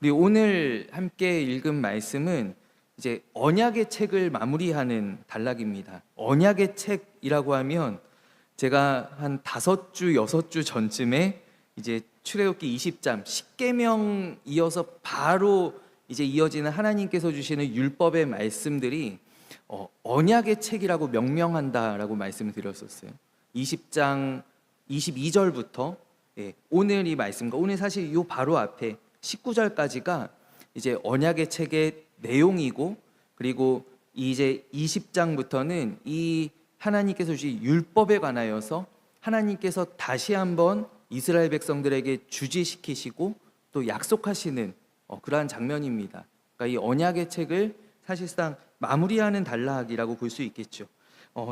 우리 오늘 함께 읽은 말씀은 이제 언약의 책을 마무리하는 단락입니다. 언약의 책이라고 하면 제가 한 5주, 6주 전쯤에 이제 출애굽기 20장 10계명 이어서 바로 이제 이어지는 하나님께서 주시는 율법의 말씀들이 언약의 책이라고 명명한다라고 말씀을 드렸었어요. 20장 22절부터 오늘 이 말씀과 오늘 사실 요 바로 앞에 19절까지가 이제 언약의 책의 내용이고, 그리고 이제 20장부터는 이 하나님께서 주신 율법에 관하여서 하나님께서 다시 한번 이스라엘 백성들에게 주지시키시고 또 약속하시는 그러한 장면입니다. 그러니까 이 언약의 책을 사실상 마무리하는 단락이라고 볼 수 있겠죠.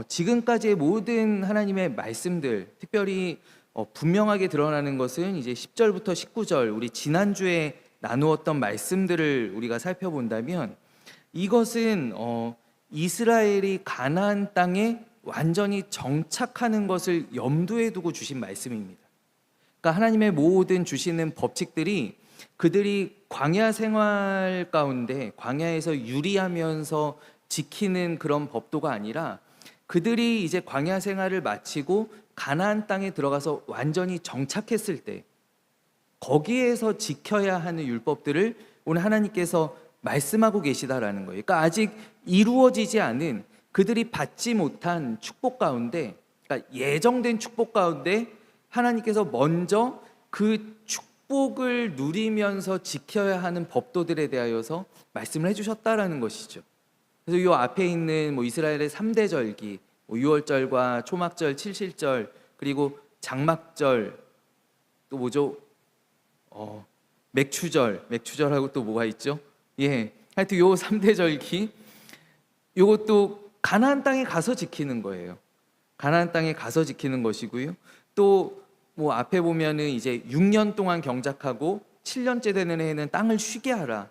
지금까지의 모든 하나님의 말씀들, 특별히 분명하게 드러나는 것은 이제 10절부터 19절 우리 지난주에 나누었던 말씀들을 우리가 살펴본다면, 이것은 이스라엘이 가나안 땅에 완전히 정착하는 것을 염두에 두고 주신 말씀입니다. 그러니까 하나님의 모든 주시는 법칙들이 그들이 광야 생활 가운데 광야에서 유리하면서 지키는 그런 법도가 아니라, 그들이 이제 광야 생활을 마치고 가나안 땅에 들어가서 완전히 정착했을 때 거기에서 지켜야 하는 율법들을 오늘 하나님께서 말씀하고 계시다라는 거예요. 그러니까 아직 이루어지지 않은, 그들이 받지 못한 축복 가운데, 그러니까 예정된 축복 가운데 하나님께서 먼저 그 축복을 누리면서 지켜야 하는 법도들에 대하여서 말씀을 해주셨다라는 것이죠. 그래서 이 앞에 있는 이스라엘의 3대 절기, 유월절과 초막절, 칠실절, 그리고 장막절, 또 뭐죠? 맥추절하고 또 뭐가 있죠? 하여튼 요 3대 절기, 요것도 가나안 땅에 가서 지키는 거예요. 가나안 땅에 가서 지키는 것이고요. 또 뭐 앞에 보면은 이제 6년 동안 경작하고 7년째 되는 해에는 땅을 쉬게 하라.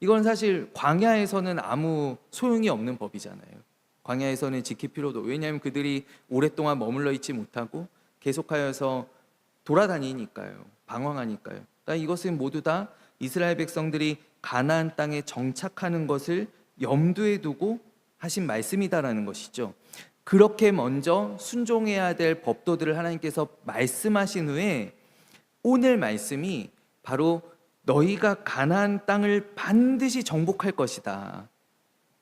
이건 사실 광야에서는 아무 소용이 없는 법이잖아요. 광야에서는 지킬 필요도, 왜냐하면 그들이 오랫동안 머물러 있지 못하고 계속하여서 돌아다니니까요. 방황하니까요. 그러니까 이것은 모두 다 이스라엘 백성들이 가나안 땅에 정착하는 것을 염두에 두고 하신 말씀이다라는 것이죠. 그렇게 먼저 순종해야 될 법도들을 하나님께서 말씀하신 후에 오늘 말씀이 바로 너희가 가나안 땅을 반드시 정복할 것이다,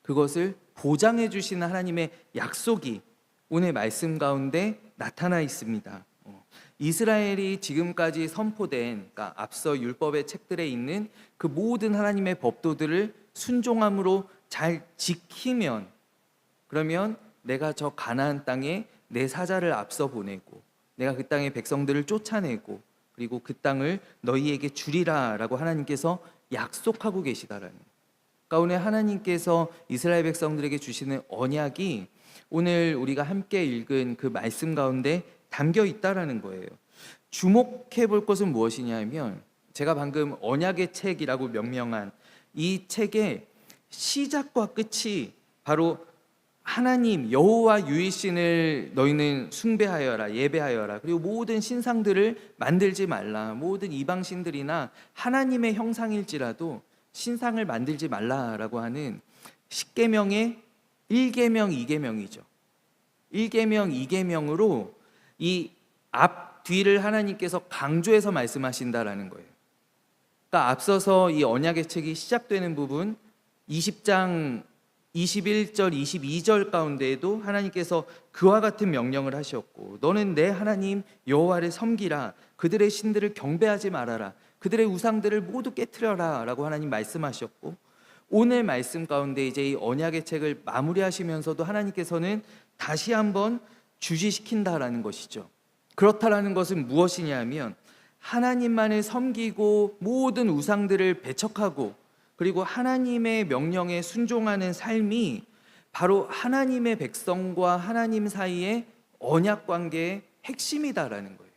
그것을 보장해 주시는 하나님의 약속이 오늘 말씀 가운데 나타나 있습니다. 이스라엘이 지금까지 선포된, 그러니까 앞서 율법의 책들에 있는 그 모든 하나님의 법도들을 순종함으로 잘 지키면, 그러면 내가 저 가나안 땅에 내 사자를 앞서 보내고 내가 그 땅의 백성들을 쫓아내고 그리고 그 땅을 너희에게 주리라 라고 하나님께서 약속하고 계시다라는, 그러니까 오늘 하나님께서 이스라엘 백성들에게 주시는 언약이 오늘 우리가 함께 읽은 그 말씀 가운데 담겨 있다라는 거예요. 주목해 볼 것은 무엇이냐 하면, 제가 방금 언약의 책이라고 명명한 이 책의 시작과 끝이 바로 하나님 여호와 유일신을 너희는 숭배하여라, 예배하여라, 그리고 모든 신상들을 만들지 말라, 모든 이방신들이나 하나님의 형상일지라도 신상을 만들지 말라라고 하는 10계명의 1계명, 2계명이죠. 1계명, 2계명으로 이 앞, 뒤를 하나님께서 강조해서 말씀하신다라는 거예요. 그러니까 앞서서 이 언약의 책이 시작되는 부분 20장 21절, 22절 가운데에도 하나님께서 그와 같은 명령을 하셨고, 너는 내 하나님 여호와를 섬기라, 그들의 신들을 경배하지 말아라, 그들의 우상들을 모두 깨트려라 라고 하나님 말씀하셨고, 오늘 말씀 가운데 이제 이 언약의 책을 마무리하시면서도 하나님께서는 다시 한번 주지시킨다라는 것이죠. 그렇다라는 것은 무엇이냐 하면, 하나님만을 섬기고 모든 우상들을 배척하고 그리고 하나님의 명령에 순종하는 삶이 바로 하나님의 백성과 하나님 사이의 언약 관계의 핵심이다라는 거예요.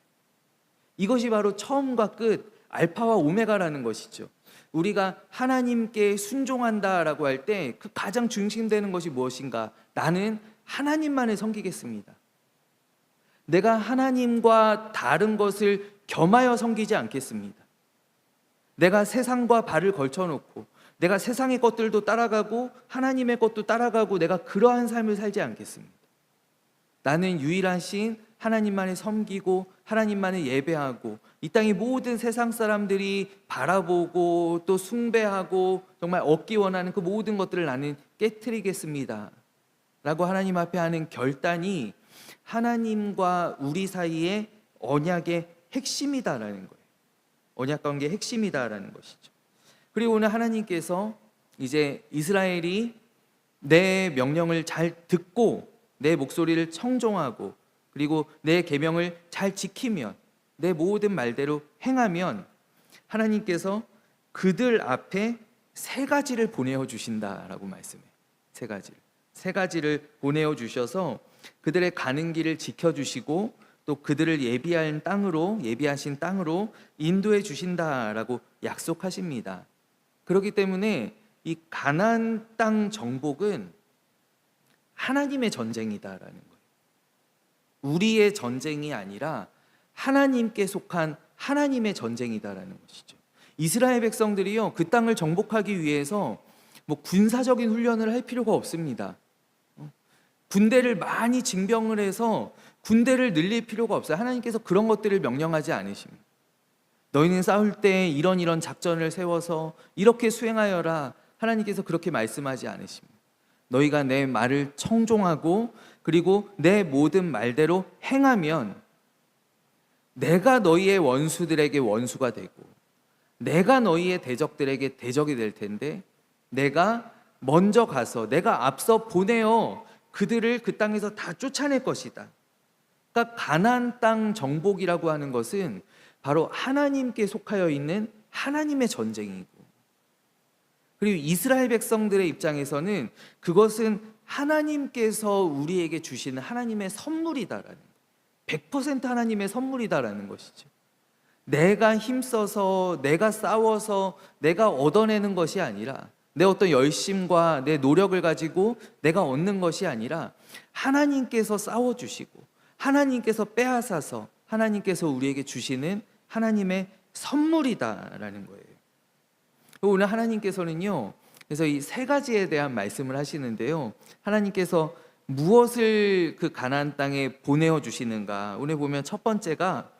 이것이 바로 처음과 끝, 알파와 오메가라는 것이죠. 우리가 하나님께 순종한다라고 할 때 그 가장 중심되는 것이 무엇인가? 나는 하나님만을 섬기겠습니다. 내가 하나님과 다른 것을 겸하여 섬기지 않겠습니다. 내가 세상과 발을 걸쳐놓고 내가 세상의 것들도 따라가고 하나님의 것도 따라가고 내가 그러한 삶을 살지 않겠습니다. 나는 유일하신 하나님만을 섬기고 하나님만을 예배하고 이 땅의 모든 세상 사람들이 바라보고 또 숭배하고 정말 얻기 원하는 그 모든 것들을 나는 깨트리겠습니다 라고 하나님 앞에 하는 결단이 하나님과 우리 사이의 언약의 핵심이다라는 거예요. 언약 관계의 핵심이다라는 것이죠. 그리고 오늘 하나님께서 이제 이스라엘이 내 명령을 잘 듣고 내 목소리를 청종하고 그리고 내 계명을 잘 지키면 내 모든 말대로 행하면 하나님께서 그들 앞에 세 가지를 보내어 주신다라고 말씀해요. 세 가지를 보내어 주셔서 그들의 가는 길을 지켜주시고 또 그들을 예비하신 땅으로 인도해 주신다라고 약속하십니다. 그렇기 때문에 이 가나안 땅 정복은 하나님의 전쟁이다라는 거예요. 우리의 전쟁이 아니라 하나님께 속한 하나님의 전쟁이다라는 것이죠. 이스라엘 백성들이요, 그 땅을 정복하기 위해서 뭐 군사적인 훈련을 할 필요가 없습니다. 군대를 많이 징병을 해서 군대를 늘릴 필요가 없어요. 하나님께서 그런 것들을 명령하지 않으십니다. 너희는 싸울 때 이런 작전을 세워서 이렇게 수행하여라. 하나님께서 그렇게 말씀하지 않으십니다. 너희가 내 말을 청종하고 그리고 내 모든 말대로 행하면 내가 너희의 원수들에게 원수가 되고 내가 너희의 대적들에게 대적이 될 텐데 내가 먼저 가서 내가 앞서 보내어 그들을 그 땅에서 다 쫓아낼 것이다. 그러니까 가나안 땅 정복이라고 하는 것은 바로 하나님께 속하여 있는 하나님의 전쟁이고, 그리고 이스라엘 백성들의 입장에서는 그것은 하나님께서 우리에게 주시는 하나님의 선물이다라는 거예요. 100% 하나님의 선물이다라는 것이죠. 내가 힘써서 내가 싸워서 내가 얻어내는 것이 아니라 내 어떤 열심과 내 노력을 가지고 내가 얻는 것이 아니라 하나님께서 싸워주시고 하나님께서 빼앗아서 하나님께서 우리에게 주시는 하나님의 선물이다라는 거예요. 오늘 하나님께서는요, 그래서 이 세 가지에 대한 말씀을 하시는데요, 하나님께서 무엇을 그 가나안 땅에 보내어 주시는가. 오늘 보면 첫 번째가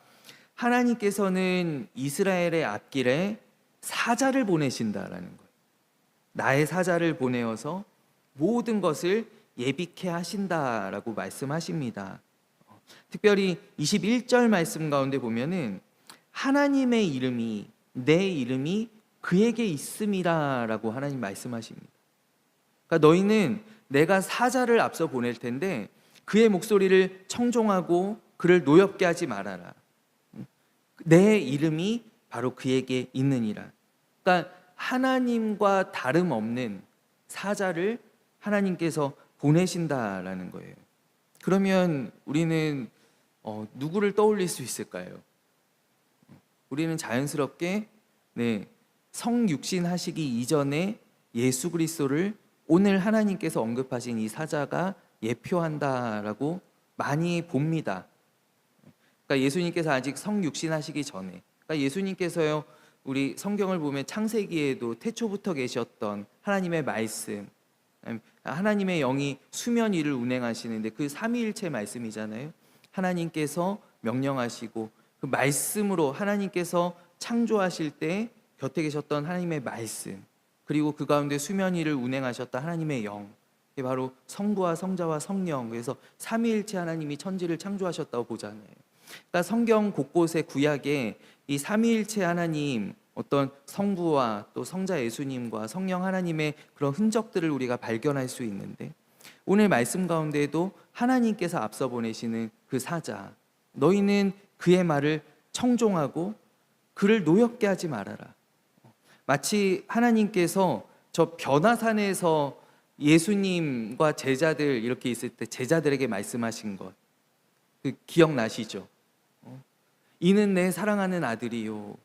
하나님께서는 이스라엘의 앞길에 사자를 보내신다라는 거예요. 나의 사자를 보내어서 모든 것을 예비케 하신다라고 말씀하십니다. 특별히 21절 말씀 가운데 보면은 하나님의 이름이, 내 이름이 그에게 있음이라라고 하나님 말씀하십니다. 그러니까 너희는 내가 사자를 앞서 보낼 텐데 그의 목소리를 청종하고 그를 노엽게 하지 말아라. 내 이름이 바로 그에게 있느니라. 그러니까 하나님과 다름없는 사자를 하나님께서 보내신다라는 거예요. 그러면 우리는 누구를 떠올릴 수 있을까요? 우리는 자연스럽게 성육신 하시기 이전에 예수 그리스도를 오늘 하나님께서 언급하신 이 사자가 예표한다라고 많이 봅니다. 그러니까 예수님께서 아직 성육신 하시기 전에, 그러니까 예수님께서요, 우리 성경을 보면 창세기에도 태초부터 계셨던 하나님의 말씀, 하나님의 영이 수면 위를 운행하시는데 그 삼위일체 말씀이잖아요. 하나님께서 명령하시고 그 말씀으로 하나님께서 창조하실 때 곁에 계셨던 하나님의 말씀, 그리고 그 가운데 수면 위를 운행하셨던 하나님의 영, 이게 바로 성부와 성자와 성령, 그래서 삼위일체 하나님이 천지를 창조하셨다고 보잖아요. 그러니까 성경 곳곳에 구약에 이 삼위일체 하나님, 어떤 성부와 또 성자 예수님과 성령 하나님의 그런 흔적들을 우리가 발견할 수 있는데, 오늘 말씀 가운데에도 하나님께서 앞서 보내시는 그 사자, 너희는 그의 말을 청종하고 그를 노엽게 하지 말아라. 마치 하나님께서 저 변화산에서 예수님과 제자들 이렇게 있을 때 제자들에게 말씀하신 것, 그 기억나시죠? 이는 내 사랑하는 아들이요,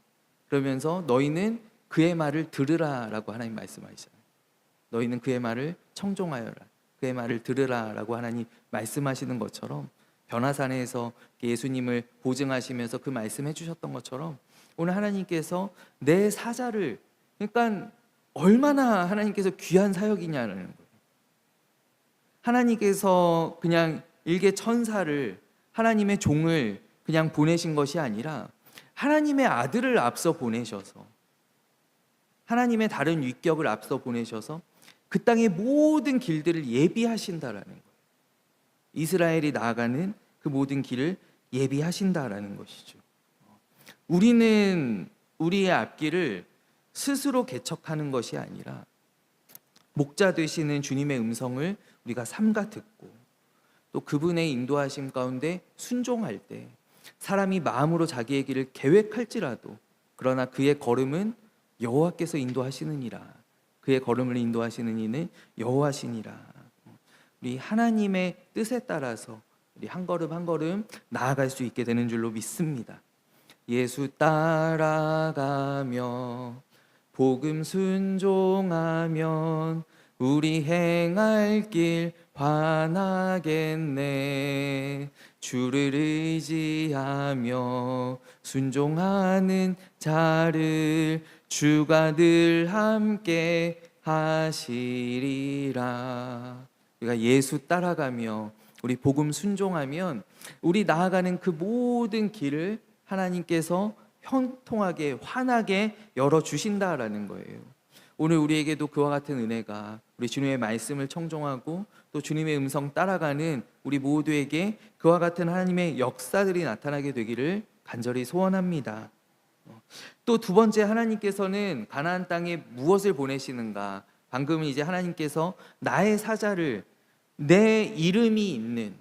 그러면서 너희는 그의 말을 들으라라고 하나님 말씀하시잖아요. 너희는 그의 말을 청종하여라, 그의 말을 들으라라고 하나님 말씀하시는 것처럼, 변화산에서 예수님을 보증하시면서 그 말씀해 주셨던 것처럼 오늘 하나님께서 내 사자를, 그러니까 얼마나 하나님께서 귀한 사역이냐는 거예요. 하나님께서 그냥 일개 천사를, 하나님의 종을 그냥 보내신 것이 아니라 하나님의 아들을 앞서 보내셔서, 하나님의 다른 위격을 앞서 보내셔서 그 땅의 모든 길들을 예비하신다라는 거예요. 이스라엘이 나아가는 그 모든 길을 예비하신다라는 것이죠. 우리는 우리의 앞길을 스스로 개척하는 것이 아니라 목자 되시는 주님의 음성을 우리가 삼가 듣고 또 그분의 인도하심 가운데 순종할 때 사람이 마음으로 자기의 길을 계획할지라도 그러나 그의 걸음은 여호와께서 인도하시느니라. 그의 걸음을 인도하시는 이는 여호와시니라. 우리 하나님의 뜻에 따라서 우리 한 걸음 한 걸음 나아갈 수 있게 되는 줄로 믿습니다. 예수 따라가며 복음 순종하면 우리 행할 길 환하겠네. 주를 의지하며 순종하는 자를 주가 늘 함께 하시리라. 우리가 예수 따라가며 우리 복음 순종하면 우리 나아가는 그 모든 길을 하나님께서 형통하게 환하게 열어주신다라는 거예요. 오늘 우리에게도 그와 같은 은혜가 우리 주님의 말씀을 청종하고 또 주님의 음성 따라가는 우리 모두에게 그와 같은 하나님의 역사들이 나타나게 되기를 간절히 소원합니다. 또 두 번째, 하나님께서는 가나안 땅에 무엇을 보내시는가? 방금 이제 하나님께서 나의 사자를, 내 이름이 있는,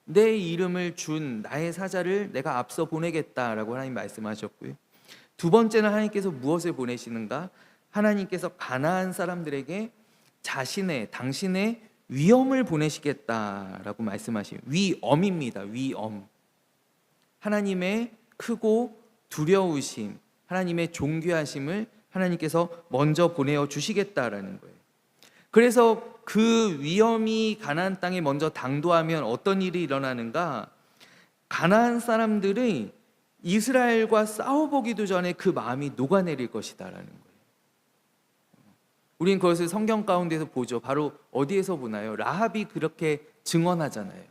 내 이름을 준 나의 사자를 내가 앞서 보내겠다라고 하나님 말씀하셨고요. 두 번째는 하나님께서 무엇을 보내시는가? 하나님께서 가나안 사람들에게 당신의 위엄을 보내시겠다라고 말씀하시요. 위엄입니다. 위엄. 하나님의 크고 두려우심, 하나님의 존귀하심을 하나님께서 먼저 보내어 주시겠다라는 거예요. 그래서 그 위엄이 가나안 땅에 먼저 당도하면 어떤 일이 일어나는가? 가나안 사람들이 이스라엘과 싸워보기도 전에 그 마음이 녹아내릴 것이다라는 거예요. 우린 그것을 성경 가운데서 보죠. 바로 어디에서 보나요? 라합이 그렇게 증언하잖아요.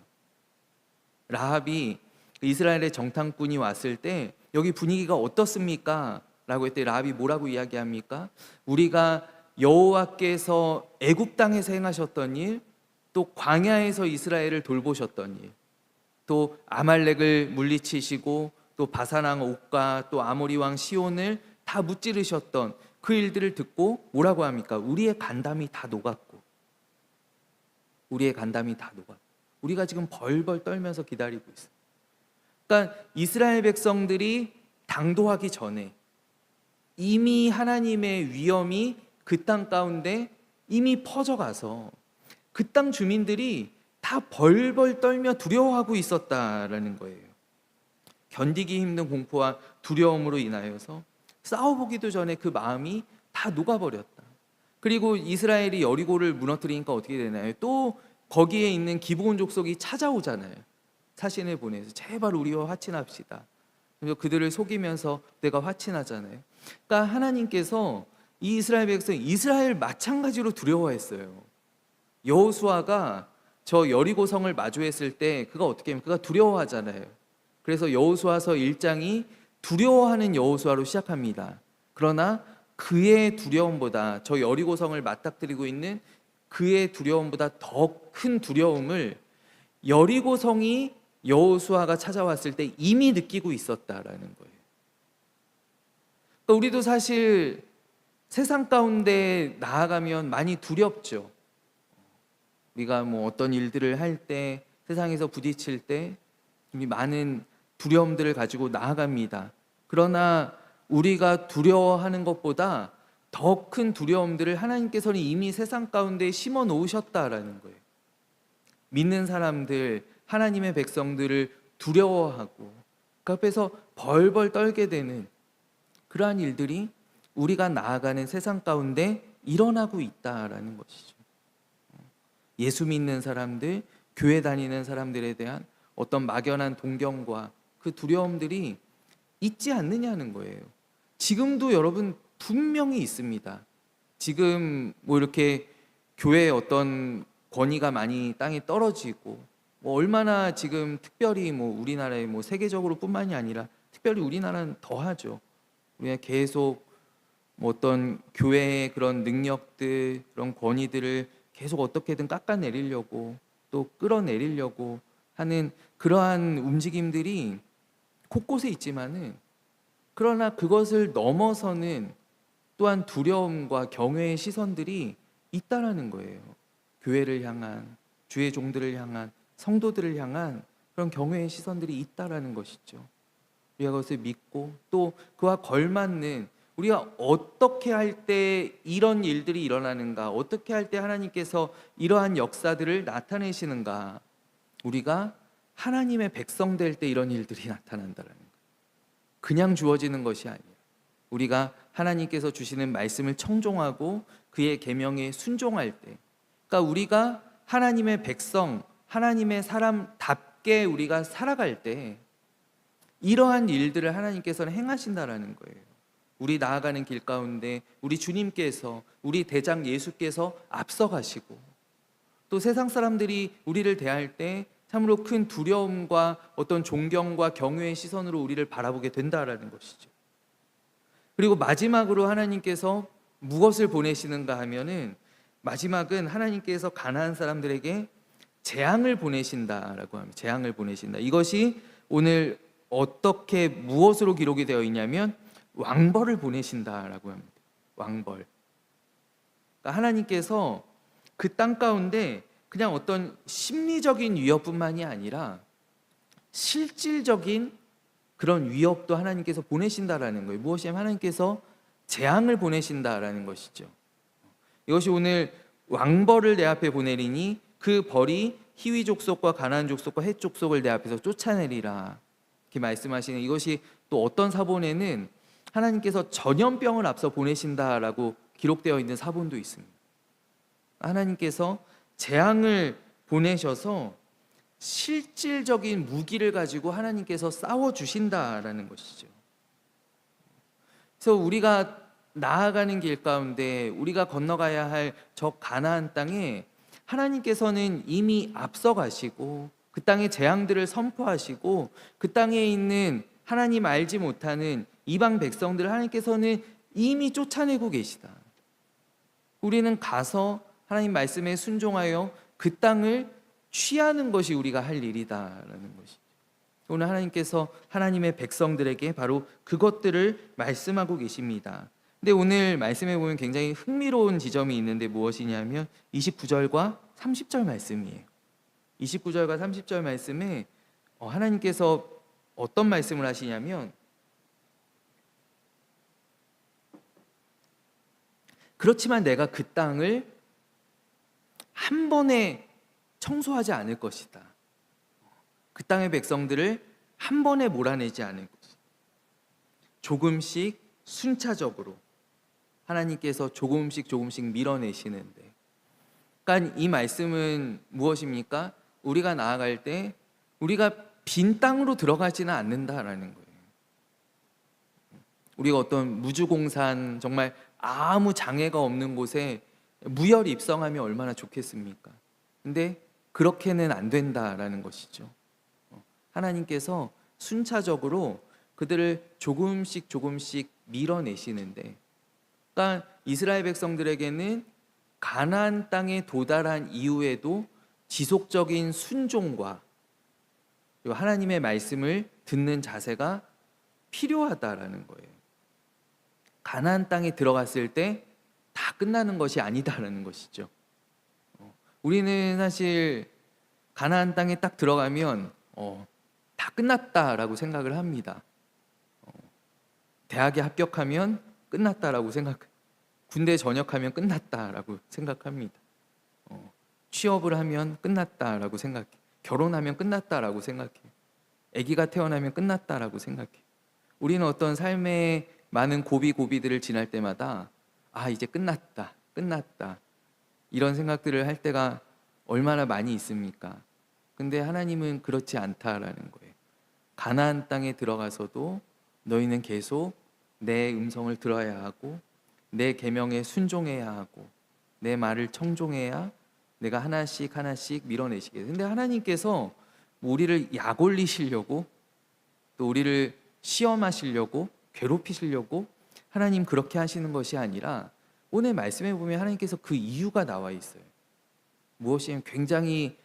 라합이 이스라엘의 정탐꾼이 왔을 때 여기 분위기가 어떻습니까? 라고 했더니 라합이 뭐라고 이야기합니까? 우리가 여호와께서 애굽 땅에서 행하셨던 일, 또 광야에서 이스라엘을 돌보셨던 일, 또 아말렉을 물리치시고 또 바산 왕 옥과 또 아모리 왕 시온을 다 무찌르셨던 그 일들을 듣고 뭐라고 합니까? 우리의 간담이 다 녹았고, 우리의 간담이 다 녹았고, 우리가 지금 벌벌 떨면서 기다리고 있어요. 그러니까 이스라엘 백성들이 당도하기 전에 이미 하나님의 위엄이 그 땅 가운데 이미 퍼져가서 그 땅 주민들이 다 벌벌 떨며 두려워하고 있었다라는 거예요. 견디기 힘든 공포와 두려움으로 인하여서 싸워보기도 전에 그 마음이 다 녹아버렸다. 그리고 이스라엘이 여리고를 무너뜨리니까 어떻게 되나요? 또 거기에 있는 기브온 족속이 찾아오잖아요. 사신을 보내서 제발 우리와 화친합시다. 그래서 그들을 속이면서 내가 화친하잖아요. 그러니까 하나님께서 이 이스라엘 백성, 이스라엘 마찬가지로 두려워했어요. 여호수아가 저 여리고성을 마주했을 때 그가 어떻게 하면 그가 두려워하잖아요. 그래서 여호수아서 1장이 두려워하는 여호수아로 시작합니다. 그러나 그의 두려움보다, 저 여리고성을 맞닥뜨리고 있는 그의 두려움보다 더 큰 두려움을 여리고성이 여호수아가 찾아왔을 때 이미 느끼고 있었다라는 거예요. 그러니까 우리도 사실 세상 가운데 나아가면 많이 두렵죠. 우리가 뭐 어떤 일들을 할 때, 세상에서 부딪힐 때 이미 많은 두려움들을 가지고 나아갑니다. 그러나 우리가 두려워하는 것보다 더 큰 두려움들을 하나님께서는 이미 세상 가운데 심어 놓으셨다라는 거예요. 믿는 사람들, 하나님의 백성들을 두려워하고 그 앞에서 벌벌 떨게 되는 그러한 일들이 우리가 나아가는 세상 가운데 일어나고 있다라는 것이죠. 예수 믿는 사람들, 교회 다니는 사람들에 대한 어떤 막연한 동경과 그 두려움들이 있지 않느냐는 거예요. 지금도 여러분 분명히 있습니다. 지금 뭐 이렇게 교회에 어떤 권위가 많이 땅에 떨어지고 뭐 얼마나 지금 특별히 뭐 우리나라에 뭐 세계적으로뿐만이 아니라 특별히 우리나라는 더하죠. 우리가 계속 뭐 어떤 교회의 그런 능력들, 그런 권위들을 계속 어떻게든 깎아내리려고 또 끌어내리려고 하는 그러한 움직임들이 곳곳에 있지만은, 그러나 그것을 넘어서는 또한 두려움과 경외의 시선들이 있다라는 거예요. 교회를 향한, 주의 종들을 향한, 성도들을 향한 그런 경외의 시선들이 있다라는 것이죠. 우리가 그것을 믿고 또 그와 걸맞는, 우리가 어떻게 할 때 이런 일들이 일어나는가, 어떻게 할 때 하나님께서 이러한 역사들을 나타내시는가, 우리가 하나님의 백성 될 때 이런 일들이 나타난다는 거예요. 그냥 주어지는 것이 아니에요. 우리가 하나님께서 주시는 말씀을 청종하고 그의 계명에 순종할 때, 그러니까 우리가 하나님의 백성, 하나님의 사람답게 우리가 살아갈 때 이러한 일들을 하나님께서는 행하신다라는 거예요. 우리 나아가는 길 가운데 우리 주님께서, 우리 대장 예수께서 앞서가시고, 또 세상 사람들이 우리를 대할 때 참으로 큰 두려움과 어떤 존경과 경외의 시선으로 우리를 바라보게 된다라는 것이죠. 그리고 마지막으로 하나님께서 무엇을 보내시는가 하면은, 마지막은 하나님께서 가나안 사람들에게 재앙을 보내신다라고 합니다. 재앙을 보내신다. 이것이 오늘 어떻게 무엇으로 기록이 되어 있냐면 왕벌을 보내신다라고 합니다. 왕벌. 그러니까 하나님께서 그 땅 가운데 그냥 어떤 심리적인 위협뿐만이 아니라 실질적인 그런 위협도 하나님께서 보내신다라는 거예요. 무엇이냐면 하나님께서 재앙을 보내신다라는 것이죠. 이것이 오늘 왕벌을 내 앞에 보내리니 그 벌이 히위 족속과 가나안 족속과 헷 족속을 내 앞에서 쫓아내리라, 이렇게 말씀하시는, 이것이 또 어떤 사본에는 하나님께서 전염병을 앞서 보내신다라고 기록되어 있는 사본도 있습니다. 하나님께서 재앙을 보내셔서 실질적인 무기를 가지고 하나님께서 싸워주신다라는 것이죠. 그래서 우리가 나아가는 길 가운데 우리가 건너가야 할 저 가나안 땅에 하나님께서는 이미 앞서가시고 그 땅의 재앙들을 선포하시고 그 땅에 있는 하나님 알지 못하는 이방 백성들을 하나님께서는 이미 쫓아내고 계시다. 우리는 가서 하나님 말씀에 순종하여 그 땅을 취하는 것이 우리가 할 일이다라는 것이죠. 오늘 하나님께서 하나님의 백성들에게 바로 그것들을 말씀하고 계십니다. 근데 오늘 말씀해 보면 굉장히 흥미로운 지점이 있는데 무엇이냐면 29절과 30절 말씀이에요. 29절과 30절 말씀에 하나님께서 어떤 말씀을 하시냐면, 그렇지만 내가 그 땅을 한 번에 청소하지 않을 것이다. 그 땅의 백성들을 한 번에 몰아내지 않을 것이다. 조금씩 순차적으로 하나님께서 조금씩 밀어내시는데, 그러니까 이 말씀은 무엇입니까? 우리가 나아갈 때 우리가 빈 땅으로 들어가지는 않는다라는 거예요. 우리가 어떤 무주공산, 정말 아무 장애가 없는 곳에 무혈 입성하면 얼마나 좋겠습니까? 근데 그렇게는 안 된다라는 것이죠. 하나님께서 순차적으로 그들을 조금씩 밀어내시는데, 그러니까 이스라엘 백성들에게는 가나안 땅에 도달한 이후에도 지속적인 순종과 하나님의 말씀을 듣는 자세가 필요하다라는 거예요. 가나안 땅에 들어갔을 때 다 끝나는 것이 아니다라는 것이죠. 우리는 사실 가나안 땅에 딱 들어가면 다 끝났다라고 생각을 합니다. 대학에 합격하면 끝났다라고 군대 전역하면 끝났다라고 생각합니다. 취업을 하면 끝났다라고 생각해. 결혼하면 끝났다라고 생각해. 아기가 태어나면 끝났다라고 생각해. 우리는 어떤 삶의 많은 고비들을 지날 때마다 이제 끝났다 이런 생각들을 할 때가 얼마나 많이 있습니까? 근데 하나님은 그렇지 않다라는 거예요. 가나안 땅에 들어가서도 너희는 계속 내 음성을 들어야 하고 내 계명에 순종해야 하고 내 말을 청종해야 내가 하나씩 하나씩 밀어내시게 돼요. 근데 하나님께서 우리를 약 올리시려고 또 우리를 시험하시려고 괴롭히시려고 하나님 그렇게 하시는 것이 아니라 오늘 말씀에 보면 하나님께서 그 이유가 나와 있어요. 무엇이냐면 굉장히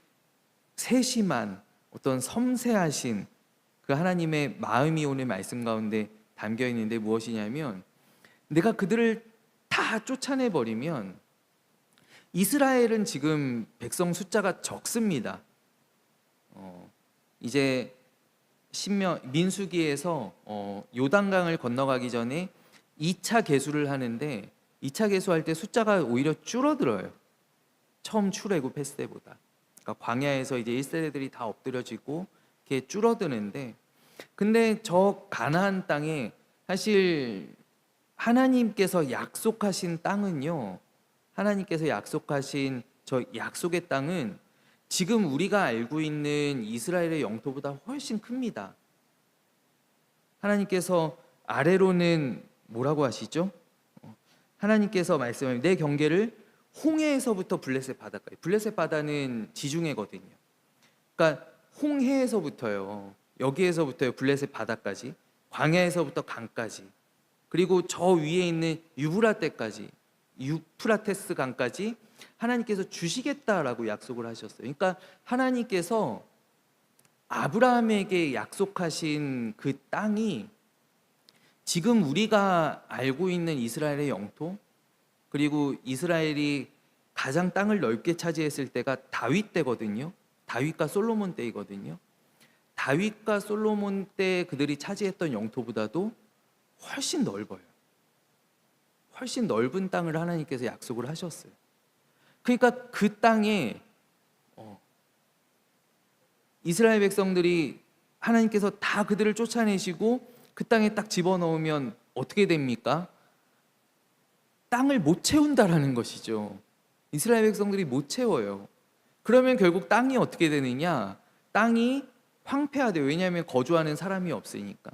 세심한 어떤 섬세하신 그 하나님의 마음이 오늘 말씀 가운데 담겨 있는데 무엇이냐면 내가 그들을 다 쫓아내 버리면 이스라엘은 지금 백성 숫자가 적습니다. 이제 민수기에서 요단강을 건너가기 전에 2차 계수를 하는데 2차 계수할 때 숫자가 오히려 줄어들어요. 처음 출애굽했을 때보다. 그러니까 광야에서 이제 1세대들이 다 엎드려지고 이렇게 줄어드는데 근데 저 가나안 땅에 사실 하나님께서 약속하신 땅은요. 하나님께서 약속하신 저 약속의 땅은 지금 우리가 알고 있는 이스라엘의 영토보다 훨씬 큽니다. 하나님께서 아래로는 뭐라고 하시죠? 하나님께서 말씀하시면 내 경계를 홍해에서부터 블레셋 바다까지. 블레셋 바다는 지중해거든요. 그러니까 홍해에서부터요. 여기에서부터요. 블레셋 바다까지. 광야에서부터 강까지. 그리고 저 위에 있는 유프라테스 강까지 하나님께서 주시겠다라고 약속을 하셨어요. 그러니까 하나님께서 아브라함에게 약속하신 그 땅이 지금 우리가 알고 있는 이스라엘의 영토, 그리고 이스라엘이 가장 땅을 넓게 차지했을 때가 다윗 때거든요. 다윗과 솔로몬 때이거든요. 다윗과 솔로몬 때 그들이 차지했던 영토보다도 훨씬 넓어요. 훨씬 넓은 땅을 하나님께서 약속을 하셨어요. 그러니까 그 땅에 이스라엘 백성들이 하나님께서 다 그들을 쫓아내시고 그 땅에 딱 집어넣으면 어떻게 됩니까? 땅을 못 채운다라는 것이죠. 이스라엘 백성들이 못 채워요. 그러면 결국 땅이 어떻게 되느냐? 땅이 황폐화돼요. 왜냐하면 거주하는 사람이 없으니까.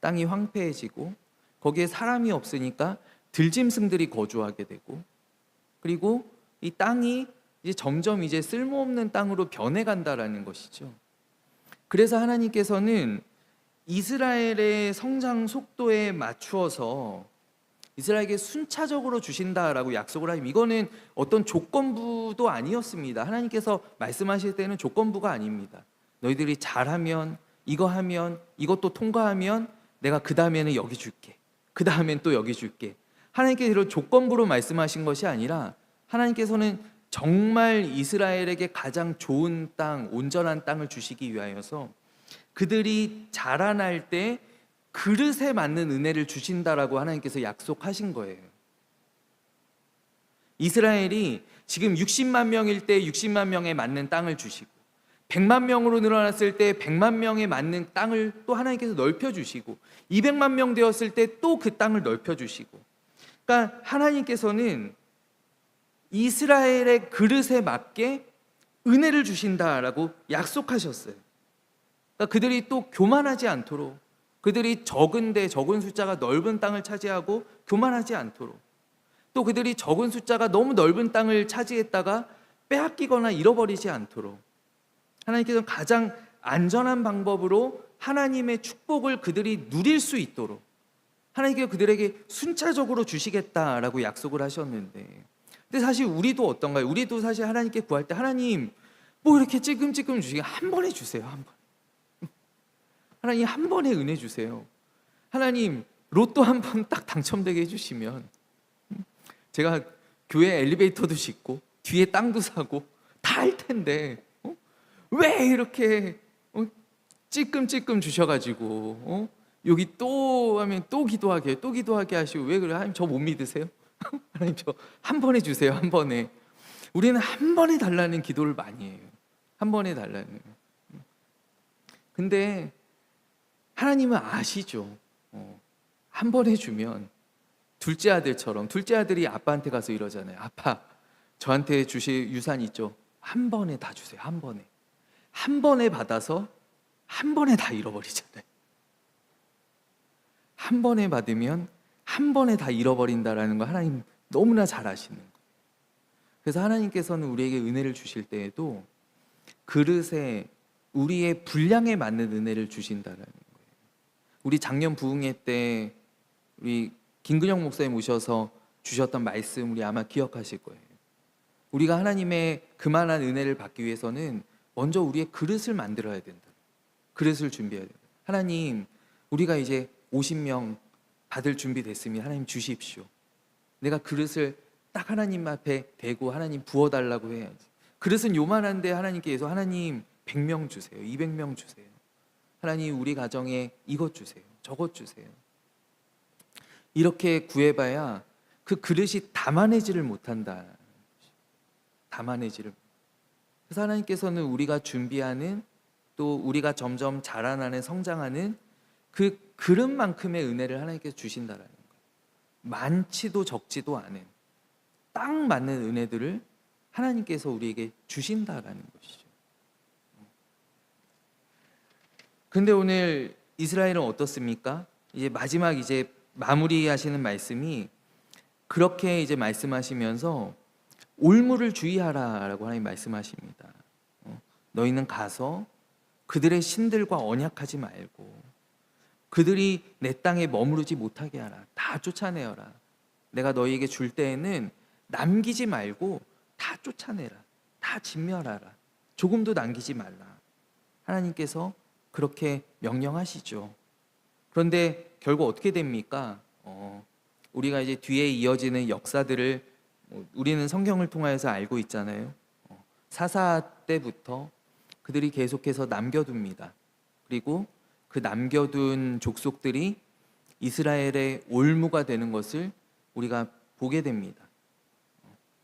땅이 황폐해지고 거기에 사람이 없으니까 들짐승들이 거주하게 되고 그리고 이 땅이 이제 점점 이제 쓸모없는 땅으로 변해간다라는 것이죠. 그래서 하나님께서는 이스라엘의 성장 속도에 맞추어서 이스라엘에게 순차적으로 주신다라고 약속을 하면 이거는 어떤 조건부도 아니었습니다. 하나님께서 말씀하실 때는 조건부가 아닙니다. 너희들이 잘하면 이거 하면 이것도 통과하면 내가 그 다음에는 여기 줄게. 그 다음엔 또 여기 줄게. 하나님께서 이런 조건부로 말씀하신 것이 아니라 하나님께서는 정말 이스라엘에게 가장 좋은 땅, 온전한 땅을 주시기 위하여서 그들이 자라날 때 그릇에 맞는 은혜를 주신다라고 하나님께서 약속하신 거예요. 이스라엘이 지금 60만 명일 때 60만 명에 맞는 땅을 주시고 100만 명으로 늘어났을 때 100만 명에 맞는 땅을 또 하나님께서 넓혀주시고 200만 명 되었을 때 또 그 땅을 넓혀주시고 그러니까 하나님께서는 이스라엘의 그릇에 맞게 은혜를 주신다라고 약속하셨어요. 그러니까 그들이 또 교만하지 않도록 그들이 적은데 적은 숫자가 넓은 땅을 차지하고 교만하지 않도록 또 그들이 적은 숫자가 너무 넓은 땅을 차지했다가 빼앗기거나 잃어버리지 않도록 하나님께서는 가장 안전한 방법으로 하나님의 축복을 그들이 누릴 수 있도록 하나님께서 그들에게 순차적으로 주시겠다라고 약속을 하셨는데 근데 사실 우리도 어떤가요? 우리도 사실 하나님께 구할 때 하나님 뭐 이렇게 찔끔찔끔 주시게 한 번에 주세요. 한 번. 하나님 한 번에 은혜 주세요. 하나님 로또 한 번 딱 당첨되게 해주시면 제가 교회 엘리베이터도 짓고 뒤에 땅도 사고 다 할 텐데 왜 이렇게 찔끔찔끔 주셔가지고 여기 또 하면 또 기도하게 하시고 왜 그래? 하나님 저 못 믿으세요? 하나님 저 한 번에 주세요. 한 번에. 우리는 한 번에 달라는 기도를 많이 해요. 한 번에 달라는. 근데 하나님은 아시죠. 한 번에 주면 둘째 아들처럼 둘째 아들이 아빠한테 가서 이러잖아요. 아빠 저한테 주실 유산 있죠. 한 번에 다 주세요. 한 번에. 한 번에 받아서 한 번에 다 잃어버리잖아요. 한 번에 받으면 한 번에 다 잃어버린다라는 거 하나님 너무나 잘 아시는 거예요. 그래서 하나님께서는 우리에게 은혜를 주실 때에도 그릇에 우리의 분량에 맞는 은혜를 주신다라는 거예요. 우리 작년 부흥회 때 우리 김근영 목사님 오셔서 주셨던 말씀 우리 아마 기억하실 거예요. 우리가 하나님의 그만한 은혜를 받기 위해서는 먼저 우리의 그릇을 만들어야 된다. 그릇을 준비해야 된다. 하나님, 우리가 이제 50명 받을 준비 됐으면 하나님 주십시오. 내가 그릇을 딱 하나님 앞에 대고 하나님 부어달라고 해야지. 그릇은 요만한데 하나님께서 하나님 100명 주세요. 200명 주세요. 하나님 우리 가정에 이것 주세요. 저것 주세요. 이렇게 구해봐야 그 그릇이 담아내지를 못한다. 담아내지를. 그래서 하나님께서는 우리가 준비하는 또 우리가 점점 자라나는 성장하는 그 그릇만큼의 은혜를 하나님께서 주신다라는 거예요. 많지도 적지도 않은 딱 맞는 은혜들을 하나님께서 우리에게 주신다라는 것이죠. 근데 오늘 이스라엘은 어떻습니까? 이제 마지막 이제 마무리하시는 말씀이 그렇게 이제 말씀하시면서 올무를 주의하라라고 하나님 말씀하십니다. 너희는 가서 그들의 신들과 언약하지 말고 그들이 내 땅에 머무르지 못하게 하라. 다 쫓아내어라. 내가 너희에게 줄 때에는 남기지 말고 다 쫓아내라. 다 진멸하라. 조금도 남기지 말라. 하나님께서 그렇게 명령하시죠. 그런데 결국 어떻게 됩니까? 우리가 이제 뒤에 이어지는 역사들을 우리는 성경을 통하여서 알고 있잖아요. 사사 때부터 그들이 계속해서 남겨둡니다. 그리고 그 남겨둔 족속들이 이스라엘의 올무가 되는 것을 우리가 보게 됩니다.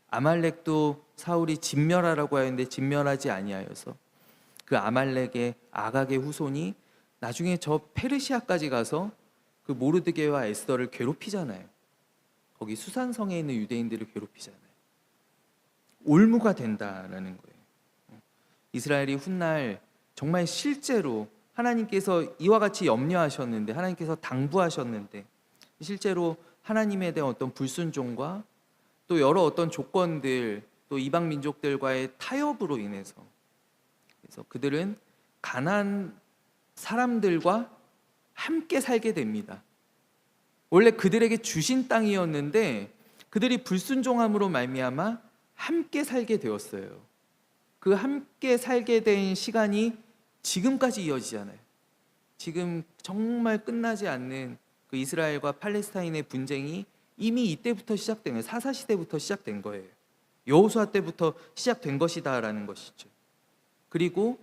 아말렉도 사울이 진멸하라고 하였는데 진멸하지 아니하여서 그 아말렉의 아각의 후손이 나중에 저 페르시아까지 가서 그 모르드게와 에스더를 괴롭히잖아요. 거기 수산성에 있는 유대인들을 괴롭히잖아요. 올무가 된다라는 거예요. 이스라엘이 훗날 정말 실제로 하나님께서 이와 같이 염려하셨는데, 하나님께서 당부하셨는데, 실제로 하나님에 대한 어떤 불순종과 또 여러 어떤 조건들, 또 이방 민족들과의 타협으로 인해서, 그래서 그들은 가나안 사람들과 함께 살게 됩니다. 원래 그들에게 주신 땅이었는데 그들이 불순종함으로 말미암아 함께 살게 되었어요. 그 함께 살게 된 시간이 지금까지 이어지잖아요. 지금 정말 끝나지 않는 그 이스라엘과 팔레스타인의 분쟁이 이미 이때부터 시작된 거예요. 사사 시대부터 시작된 거예요. 여호수아 때부터 시작된 것이다라는 것이죠. 그리고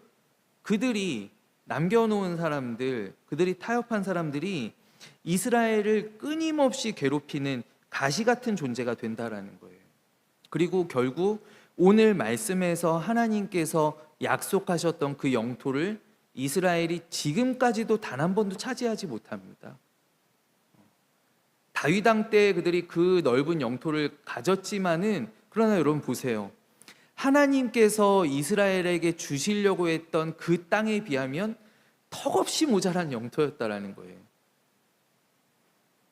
그들이 남겨놓은 사람들, 그들이 타협한 사람들이 이스라엘을 끊임없이 괴롭히는 가시 같은 존재가 된다라는 거예요. 그리고 결국 오늘 말씀에서 하나님께서 약속하셨던 그 영토를 이스라엘이 지금까지도 단 한 번도 차지하지 못합니다. 다윗 왕 때 그들이 그 넓은 영토를 가졌지만은, 그러나 여러분 보세요. 하나님께서 이스라엘에게 주시려고 했던 그 땅에 비하면 턱없이 모자란 영토였다라는 거예요.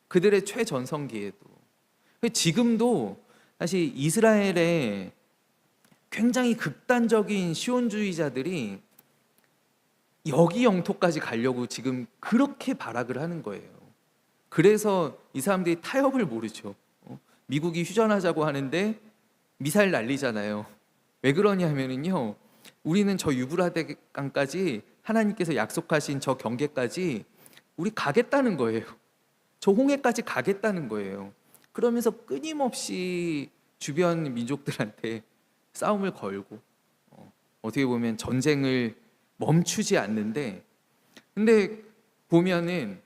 그들의 최전성기에도. 지금도 사실 이스라엘에 굉장히 극단적인 시온주의자들이 여기 영토까지 가려고 지금 그렇게 발악을 하는 거예요. 그래서 이 사람들이 타협을 모르죠. 미국이 휴전하자고 하는데 미사일 날리잖아요. 왜 그러냐면요, 우리는 저 유브라데 강까지 하나님께서 약속하신 저 경계까지 우리 가겠다는 거예요. 저 홍해까지 가겠다는 거예요. 그러면서 끊임없이 주변 민족들한테 싸움을 걸고 어떻게 보면 전쟁을 멈추지 않는데, 근데 보면은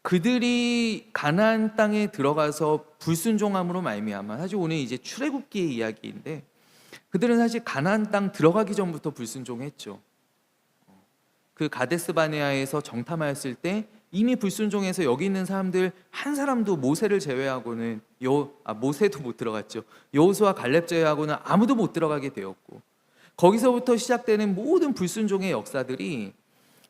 그들이 가나안 땅에 들어가서 불순종함으로 말미암아, 사실 오늘 이제 출애굽기의 이야기인데 그들은 사실 가나안 땅 들어가기 전부터 불순종했죠. 그 가데스 바네아에서 정탐하였을 때 이미 불순종해서 여기 있는 사람들 한 사람도 모세를 제외하고는 모세도 못 들어갔죠. 여호수아 갈렙 제외하고는 아무도 못 들어가게 되었고, 거기서부터 시작되는 모든 불순종의 역사들이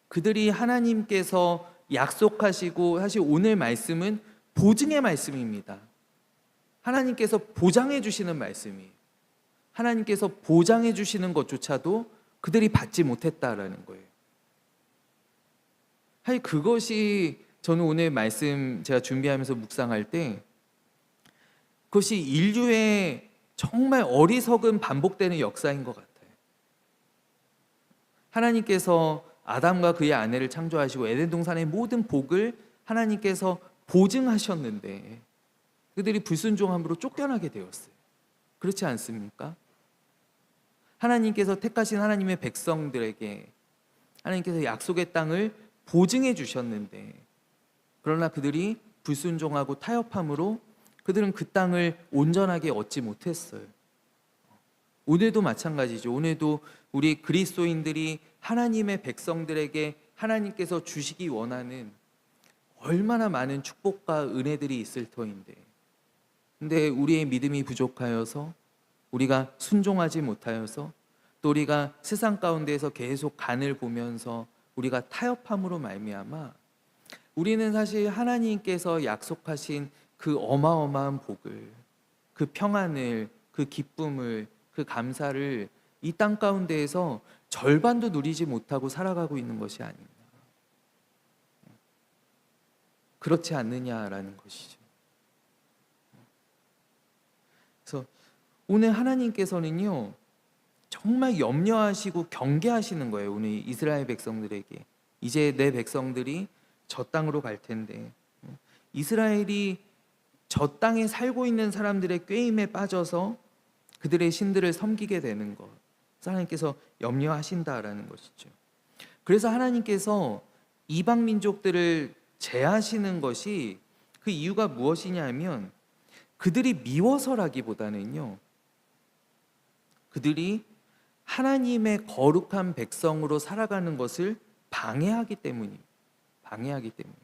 그들이 하나님께서 약속하시고, 사실 오늘 말씀은 보증의 말씀입니다. 하나님께서 보장해 주시는 말씀이에요. 하나님께서 보장해 주시는 것조차도 그들이 받지 못했다라는 거예요. 사실 그것이 저는 오늘 말씀 제가 준비하면서 묵상할 때 그것이 인류의 정말 어리석은 반복되는 역사인 것 같아요. 하나님께서 아담과 그의 아내를 창조하시고 에덴 동산의 모든 복을 하나님께서 보증하셨는데 그들이 불순종함으로 쫓겨나게 되었어요. 그렇지 않습니까? 하나님께서 택하신 하나님의 백성들에게 하나님께서 약속의 땅을 보증해 주셨는데 그러나 그들이 불순종하고 타협함으로 그들은 그 땅을 온전하게 얻지 못했어요. 오늘도 마찬가지죠. 오늘도 우리 그리스도인들이 하나님의 백성들에게 하나님께서 주시기 원하는 얼마나 많은 축복과 은혜들이 있을 터인데, 근데 우리의 믿음이 부족하여서, 우리가 순종하지 못하여서, 또 우리가 세상 가운데에서 계속 간을 보면서 우리가 타협함으로 말미암아 우리는 사실 하나님께서 약속하신 그 어마어마한 복을, 그 평안을, 그 기쁨을, 그 감사를 이 땅 가운데에서 절반도 누리지 못하고 살아가고 있는 것이 아닌가. 그렇지 않느냐라는 것이죠. 그래서 오늘 하나님께서는요, 정말 염려하시고 경계하시는 거예요. 오늘 이스라엘 백성들에게. 이제 내 백성들이 저 땅으로 갈 텐데, 이스라엘이 저 땅에 살고 있는 사람들의 꾀임에 빠져서 그들의 신들을 섬기게 되는 것, 하나님께서 염려하신다라는 것이죠. 그래서 하나님께서 이방 민족들을 제하시는 것이, 그 이유가 무엇이냐면 그들이 미워서라기보다는요, 그들이 하나님의 거룩한 백성으로 살아가는 것을 방해하기 때문입니다. 방해하기 때문에.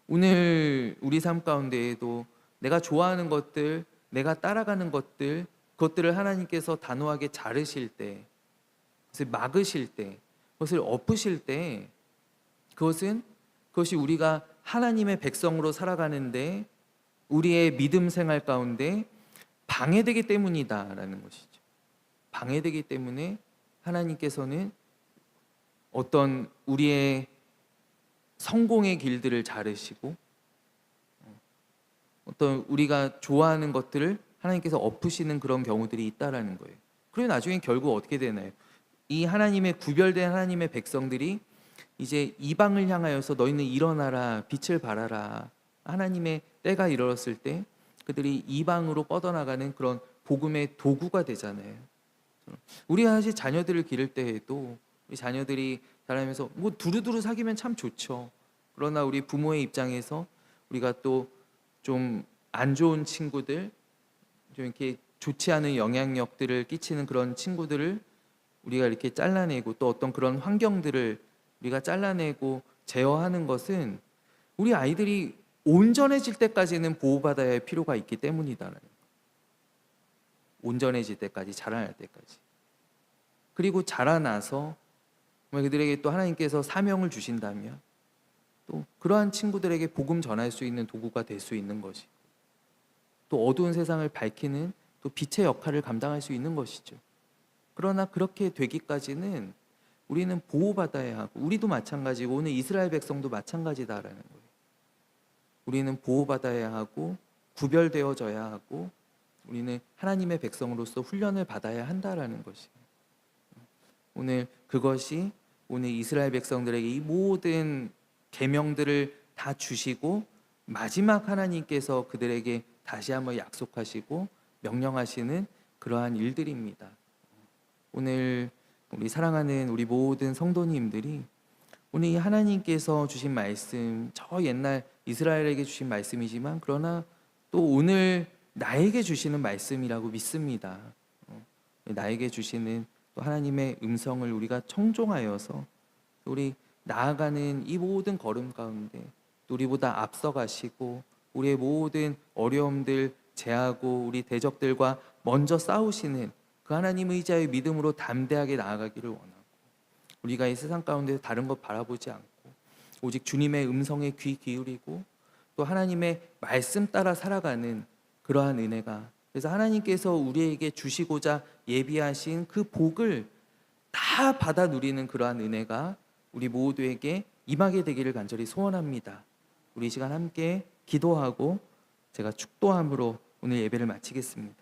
오늘 우리 삶 가운데에도 내가 좋아하는 것들, 내가 따라가는 것들, 그것들을 하나님께서 단호하게 자르실 때, 그것을 막으실 때, 그것을 엎으실 때, 그것이 우리가 하나님의 백성으로 살아가는데 우리의 믿음 생활 가운데 방해되기 때문이다라는 것이죠. 방해되기 때문에 하나님께서는 어떤 우리의 성공의 길들을 자르시고 어떤 우리가 좋아하는 것들을 하나님께서 엎으시는 그런 경우들이 있다라는 거예요. 그리고 나중에 결국 어떻게 되나요? 이 하나님의 구별된 하나님의 백성들이 이제 이방을 향하여서 너희는 일어나라, 빛을 발하라, 하나님의 때가 이르렀을 때 그들이 이방으로 뻗어나가는 그런 복음의 도구가 되잖아요. 우리가 사실 자녀들을 기를 때에도 우리 자녀들이 자라면서 뭐 두루두루 사귀면 참 좋죠. 그러나 우리 부모의 입장에서 우리가 또 좀 안 좋은 친구들, 좀 이렇게 좋지 않은 영향력들을 끼치는 그런 친구들을 우리가 이렇게 잘라내고, 또 어떤 그런 환경들을 우리가 잘라내고 제어하는 것은 우리 아이들이 온전해질 때까지는 보호받아야 할 필요가 있기 때문이다라는 거예요. 온전해질 때까지, 자라날 때까지. 그리고 자라나서 그들에게 또 하나님께서 사명을 주신다면 또 그러한 친구들에게 복음 전할 수 있는 도구가 될 수 있는 것이고, 또 어두운 세상을 밝히는 또 빛의 역할을 감당할 수 있는 것이죠. 그러나 그렇게 되기까지는 우리는 보호받아야 하고, 우리도 마찬가지고 오늘 이스라엘 백성도 마찬가지다라는 거예요. 우리는 보호받아야 하고 구별되어져야 하고 우리는 하나님의 백성으로서 훈련을 받아야 한다라는 것이에요. 오늘 그것이 오늘 이스라엘 백성들에게 이 모든 계명들을 다 주시고 마지막 하나님께서 그들에게 다시 한번 약속하시고 명령하시는 그러한 일들입니다. 오늘 우리 사랑하는 우리 모든 성도님들이 오늘 이 하나님께서 주신 말씀, 저 옛날 이스라엘에게 주신 말씀이지만 그러나 또 오늘 나에게 주시는 말씀이라고 믿습니다. 나에게 주시는 또 하나님의 음성을 우리가 청종하여서 우리 나아가는 이 모든 걸음 가운데 또 우리보다 앞서가시고 우리의 모든 어려움들 제하고 우리 대적들과 먼저 싸우시는 그 하나님 의지의 믿음으로 담대하게 나아가기를 원하고, 우리가 이 세상 가운데 다른 것 바라보지 않고 오직 주님의 음성에 귀 기울이고 또 하나님의 말씀 따라 살아가는 그러한 은혜가, 그래서 하나님께서 우리에게 주시고자 예비하신 그 복을 다 받아 누리는 그러한 은혜가 우리 모두에게 임하게 되기를 간절히 소원합니다. 우리 이 시간 함께 기도하고 제가 축도함으로 오늘 예배를 마치겠습니다.